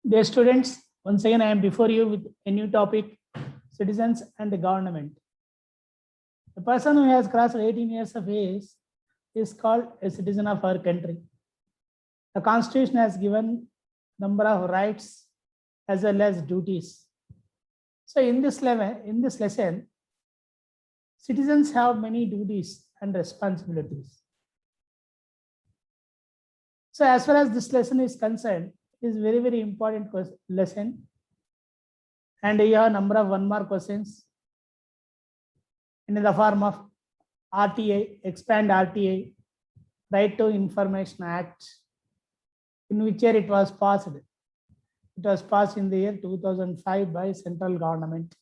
Dear students, once again I am before you with a new topic, citizens and the government. The person who has crossed 18 years of age is called a citizen of our country. The Constitution has given number of rights as well as duties. So in this lesson, citizens have many duties and responsibilities. So as far as this lesson is concerned, it is very, very important lesson. And you have a number of 1 mark questions in the form of RTA, expand RTA, Right to Information Act, in which year it was passed. It was passed in the year 2005 by central government.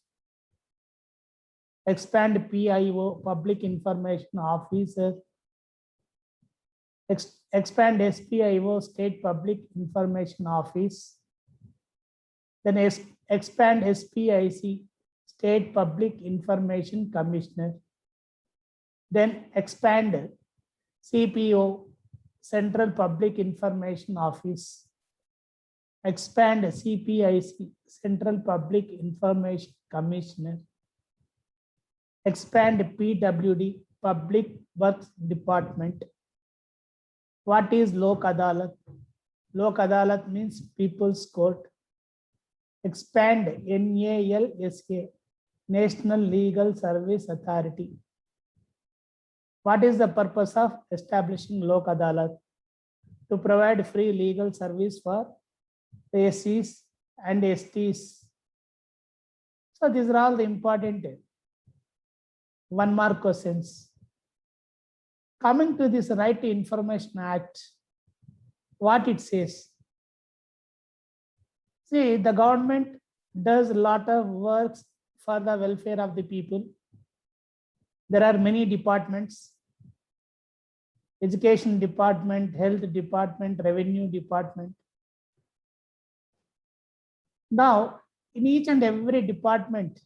Expand PIO, Public Information Officer. Expand SPIO, State Public Information Office. Then expand SPIC, State Public Information Commissioner. Then expand CPO, Central Public Information Office. Expand CPIC, Central Public Information Commissioner. Expand PWD, Public Works Department. What is Lok Adalat? Lok Adalat means People's Court. Expand NALSA, National Legal Service Authority. What is the purpose of establishing Lok Adalat? To provide free legal service for SCs and STs. So these are all the important 1 mark questions. Coming to this Right to Information Act, what it says. See, the government does a lot of works for the welfare of the people. There are many departments: education department, health department, revenue department. Now, in each and every department,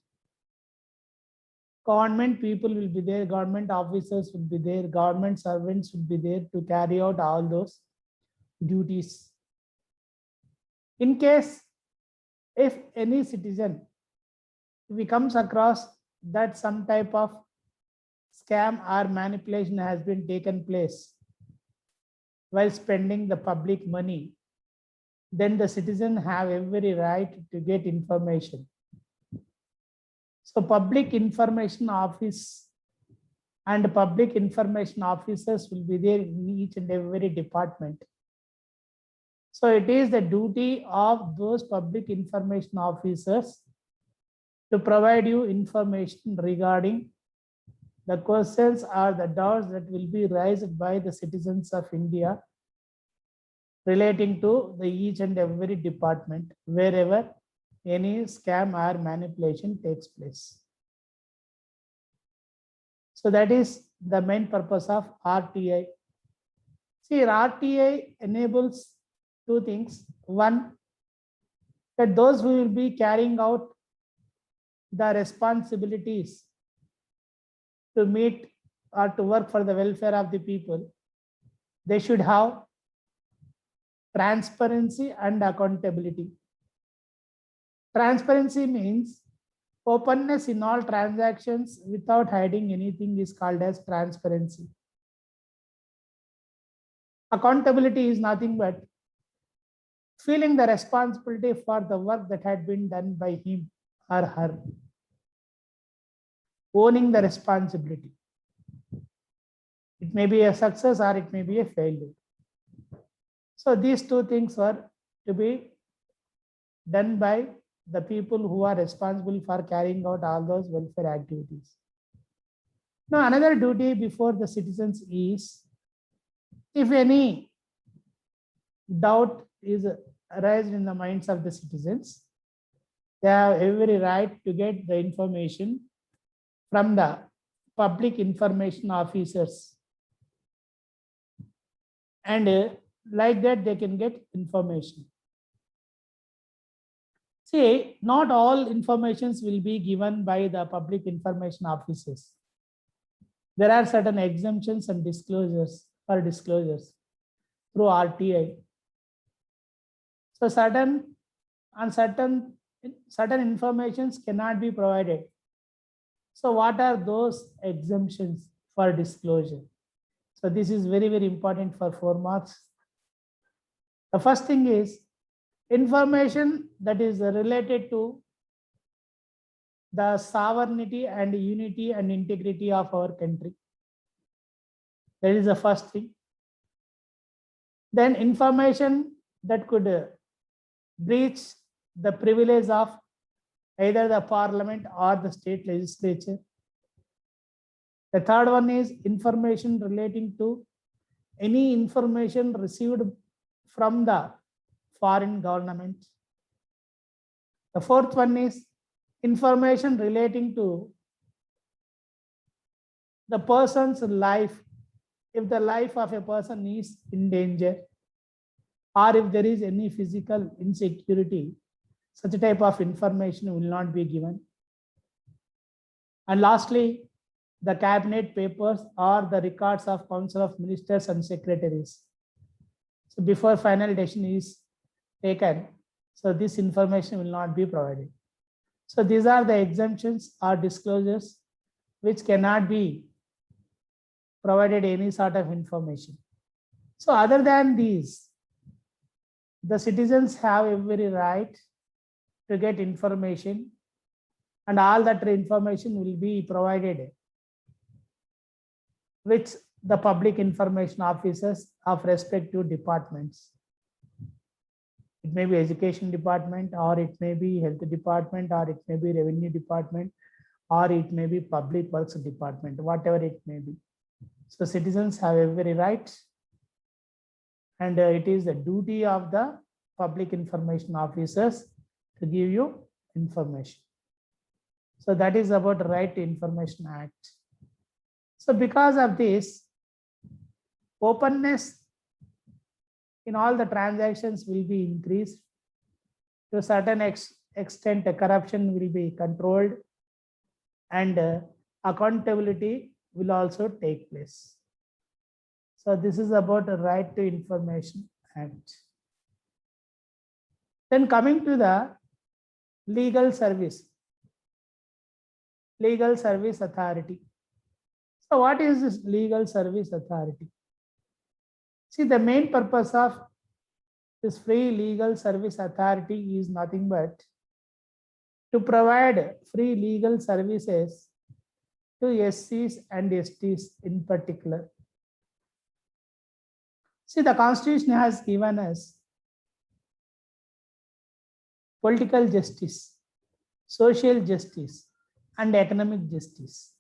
government people will be there, government officers will be there, government servants will be there to carry out all those duties. In case if any citizen, if he comes across that some type of scam or manipulation has been taken place while spending the public money, then the citizen have every right to get information. So Public Information Office and public information officers will be there in each and every department. So it is the duty of those public information officers to provide you information regarding the questions or the doubts that will be raised by the citizens of India relating to the each and every department wherever any scam or manipulation takes place. So that is the main purpose of RTI. See, RTI enables two things. One, that those who will be carrying out the responsibilities to meet or to work for the welfare of the people, they should have transparency and accountability. Transparency means openness in all transactions without hiding anything is called as transparency. Accountability is nothing but feeling the responsibility for the work that had been done by him or her. Owning the responsibility. It may be a success or it may be a failure. So these two things are to be done by the people who are responsible for carrying out all those welfare activities. Now, another duty before the citizens is, if any doubt is raised in the minds of the citizens, they have every right to get the information from the public information officers. And like that, they can get information. See, not all informations will be given by the public information officers. There are certain exemptions and disclosures through RTI. So certain and certain informations cannot be provided. So what are those exemptions for disclosure? So this is very, very important for 4 marks. The first thing is information that is related to the sovereignty and unity and integrity of our country. That is the first thing. Then information that could breach the privilege of either the parliament or the state legislature. The third one is information relating to any information received from the foreign government. The fourth one is information relating to the person's life, if the life of a person is in danger, or if there is any physical insecurity, such a type of information will not be given. And lastly, the cabinet papers or the records of Council of Ministers and Secretaries. So before final decision is taken, so this information will not be provided. So these are the exemptions or disclosures which cannot be provided any sort of information. So other than these, the citizens have every right to get information, and all that information will be provided with the public information officers of respective departments. It may be education department, or it may be health department, or it may be revenue department, or it may be public works department, whatever it may be. So citizens have every right, and it is the duty of the public information officers to give you information. So that is about Right to Information Act. So because of this, openness in all the transactions will be increased. To a certain extent, corruption will be controlled, and accountability will also take place. So this is about the Right to Information Act. Then coming to the legal service authority. So what is this legal service authority? See, the main purpose of this free legal service authority is nothing but to provide free legal services to SCs and STs in particular. See, the Constitution has given us political justice, social justice, and economic justice.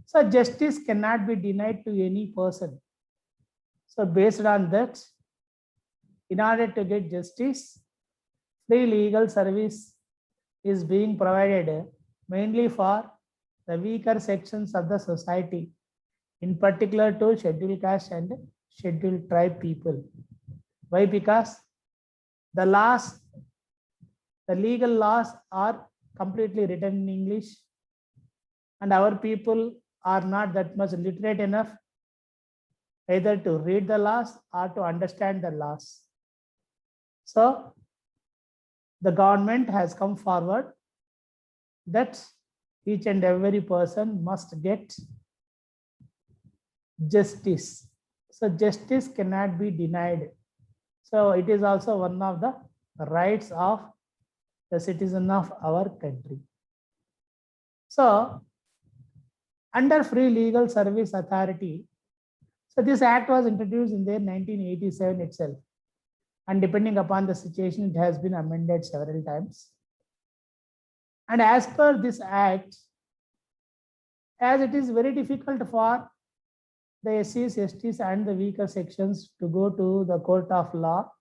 So justice cannot be denied to any person. So based on that, in order to get justice, free legal service is being provided mainly for the weaker sections of the society, in particular to scheduled caste and scheduled tribe people. Why? Because the legal laws are completely written in English, and our people are not that much literate enough either to read the laws or to understand the laws. So the government has come forward that each and every person must get justice. So justice cannot be denied. So it is also one of the rights of the citizen of our country. So under Free Legal Service Authority, so this act was introduced in the 1987 itself, and depending upon the situation, it has been amended several times. And as per this act, as it is very difficult for the SCs, STs and the weaker sections to go to the court of law,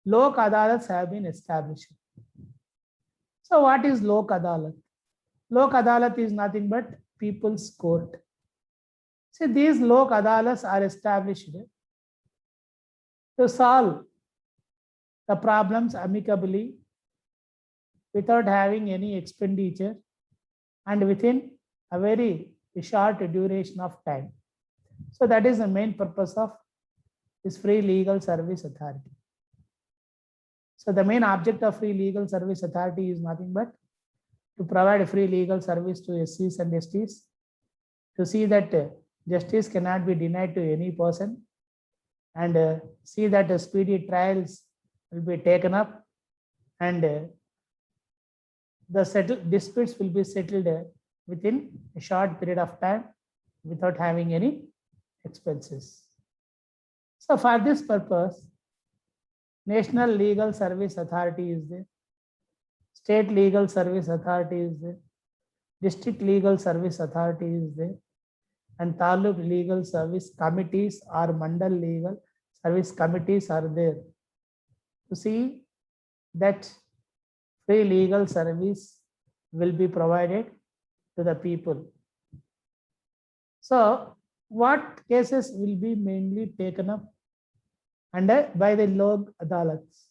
Lok Adalats have been established. So what is Lok Adalat? Lok Adalat is nothing but people's court. See, these Lok Adalats are established to solve the problems amicably without having any expenditure and within a very short duration of time. So that is the main purpose of this Free Legal Service Authority. So the main object of free legal service authority is nothing but to provide free legal service to SCs and STs, to see that justice cannot be denied to any person, and see that speedy trials will be taken up, and the disputes will be settled within a short period of time without having any expenses. So for this purpose, National Legal Service Authority is there, State Legal Service Authority is there, District Legal Service Authority is there, and Taluk Legal Service Committees or Mandal Legal Service Committees are there to see that free legal service will be provided to the people. So what cases will be mainly taken up under by the Lok Adalats?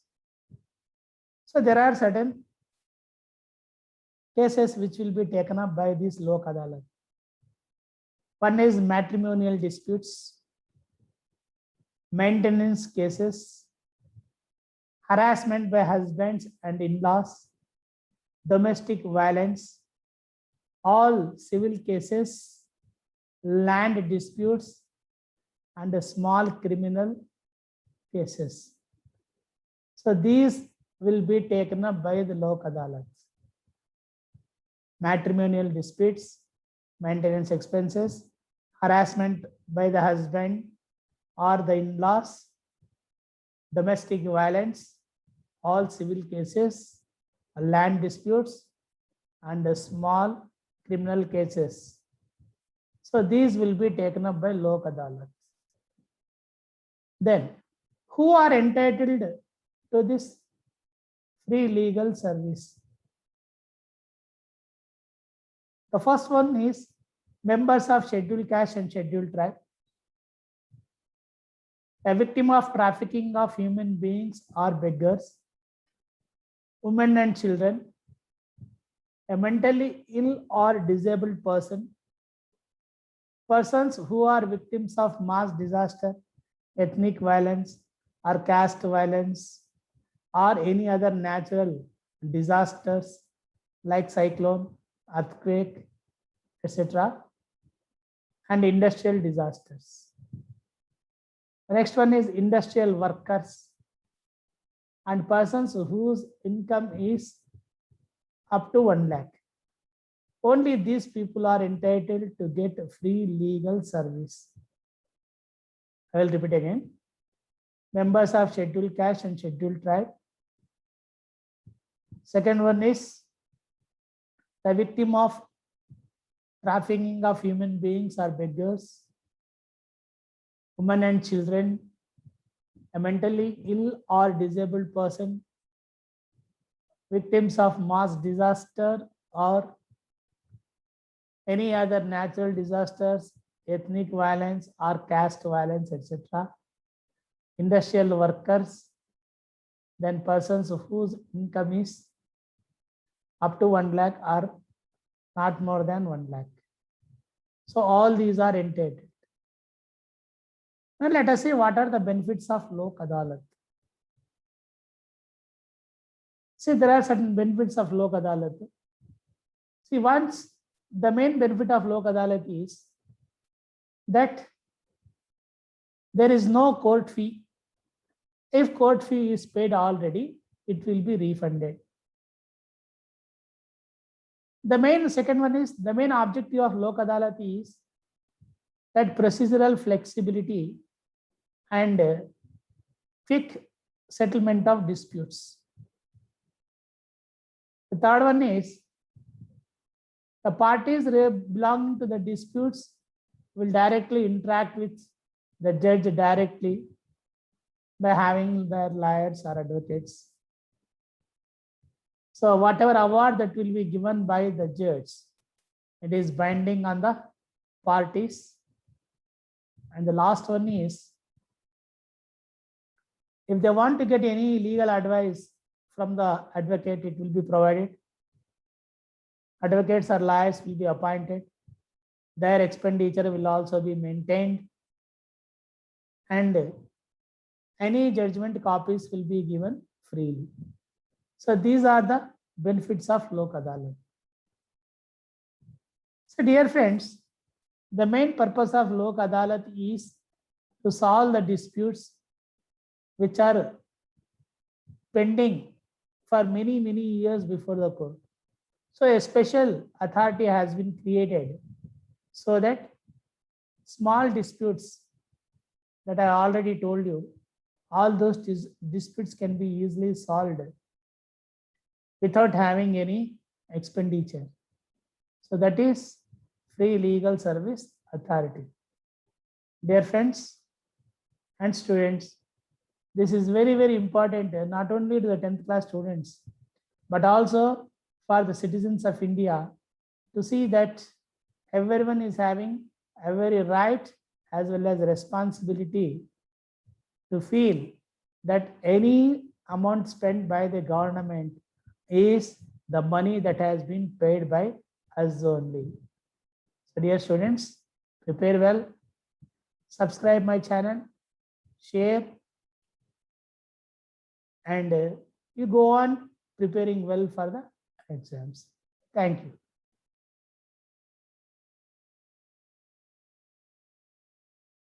So there are certain cases which will be taken up by this Lok Adalat. One is matrimonial disputes, maintenance cases, harassment by husbands and in-laws, domestic violence, all civil cases, land disputes, and small criminal cases. So these will be taken up by the Lok Adalats. Matrimonial disputes, maintenance expenses, harassment by the husband or the in-laws, domestic violence, all civil cases, land disputes, and small criminal cases. So these will be taken up by Lok Adalats. Then, who are entitled to this free legal service? The first one is members of scheduled caste and scheduled tribe, a victim of trafficking of human beings or beggars, women and children, a mentally ill or disabled person, persons who are victims of mass disaster, ethnic violence, or caste violence, or any other natural disasters like cyclone, earthquake, etc., and industrial disasters. The next one is industrial workers and persons whose income is up to 1 lakh. Only these people are entitled to get free legal service. I will repeat again. Members of scheduled caste and scheduled tribe. Second one is the victim of trafficking of human beings or beggars, women and children, a mentally ill or disabled person, victims of mass disaster or any other natural disasters, ethnic violence or caste violence, etc. Industrial workers, then persons whose income is up to 1 lakh or not more than 1 lakh. So all these are entitled. Now let us see what are the benefits of Lok Adalat. See, there are certain benefits of Lok Adalat. See, once the main benefit of Lok Adalat is that there is no court fee. If court fee is paid already, it will be refunded. The main second one is the main objective of Lok Adalat is that procedural flexibility and quick settlement of disputes. The third one is the parties belonging to the disputes will directly interact with the judge directly by having their lawyers or advocates. So whatever award that will be given by the judge, it is binding on the parties. And the last one is, if they want to get any legal advice from the advocate, it will be provided. Advocates or lawyers will be appointed. Their expenditure will also be maintained. And any judgment copies will be given freely. So these are the benefits of Lok Adalat. So dear friends, the main purpose of Lok Adalat is to solve the disputes which are pending for many years before the court. So a special authority has been created so that small disputes that I already told you, all those disputes can be easily solved without having any expenditure. So that is Free Legal Service Authority. Dear friends and students, this is very important, not only to the 10th class students, but also for the citizens of India, to see that everyone is having every right as well as responsibility to feel that any amount spent by the government is the money that has been paid by us only. So dear students, prepare well, subscribe my channel, share, and you go on preparing well for the exams. Thank you.